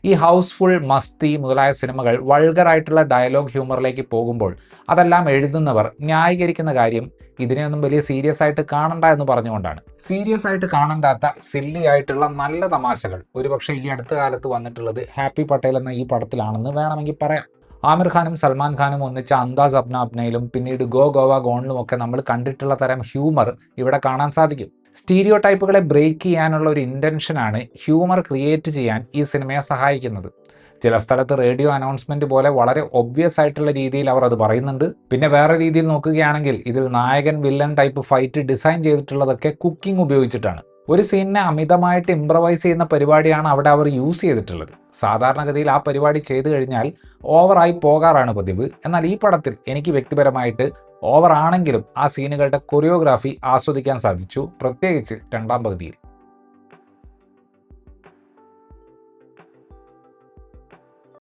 ഈ ഹൗസ്ഫുൾ, മസ്തി മുതലായ സിനിമകൾ വൾഗറായിട്ടുള്ള ഡയലോഗ് ഹ്യൂമറിലേക്ക് പോകുമ്പോൾ അതെല്ലാം എഴുതുന്നവർ ന്യായീകരിക്കുന്ന കാര്യം ഇതിനെയൊന്നും വലിയ സീരിയസ് ആയിട്ട് കാണണ്ട എന്ന് പറഞ്ഞുകൊണ്ടാണ്. സീരിയസ് ആയിട്ട് കാണണ്ടാത്ത സില്ലി ആയിട്ടുള്ള നല്ല തമാശകൾ ഒരുപക്ഷെ ഈ അടുത്ത കാലത്ത് വന്നിട്ടുള്ളത് ഹാപ്പി പട്ടേൽ എന്ന ഈ പടത്തിലാണെന്ന് വേണമെങ്കിൽ പറയാം. ആമിർ ഖാനും സൽമാൻ ഖാനും ഒന്നിച്ച അന്താസ് അപ്ന അപ്നയിലും പിന്നീട് ഗോ ഗോവ ഗോണിലും ഒക്കെ നമ്മൾ കണ്ടിട്ടുള്ള തരം ഹ്യൂമർ ഇവിടെ കാണാൻ സാധിക്കും. സ്റ്റീരിയോ ടൈപ്പുകളെ ബ്രേക്ക് ചെയ്യാനുള്ള ഒരു ഇൻറ്റൻഷനാണ് ഹ്യൂമർ ക്രിയേറ്റ് ചെയ്യാൻ ഈ സിനിമയെ സഹായിക്കുന്നത്. ചില സ്ഥലത്ത് റേഡിയോ അനൗൺസ്മെന്റ് പോലെ വളരെ ഒബ്വിയസ് ആയിട്ടുള്ള രീതിയിൽ അവർ അത് പറയുന്നുണ്ട്. പിന്നെ വേറെ രീതിയിൽ നോക്കുകയാണെങ്കിൽ ഇതിൽ നായകൻ വില്ലൻ ടൈപ്പ് ഫൈറ്റ് ഡിസൈൻ ചെയ്തിട്ടുള്ളതൊക്കെ കുക്കിംഗ് ഉപയോഗിച്ചിട്ടാണ്. ഒരു സീനിനെ അമിതമായിട്ട് ഇംപ്രവൈസ് ചെയ്യുന്ന പരിപാടിയാണ് അവിടെ അവർ യൂസ് ചെയ്തിട്ടുള്ളത്. സാധാരണഗതിയിൽ ആ പരിപാടി ചെയ്തു കഴിഞ്ഞാൽ ഓവറായി പോകാറാണ് പതിവ്. എന്നാൽ ഈ പടത്തിൽ എനിക്ക് വ്യക്തിപരമായിട്ട് ഓവർ ആണെങ്കിലും ആ സീനുകളുടെ കൊറിയോഗ്രാഫി ആസ്വദിക്കാൻ സാധിച്ചു, പ്രത്യേകിച്ച് രണ്ടാം പകുതിയിൽ.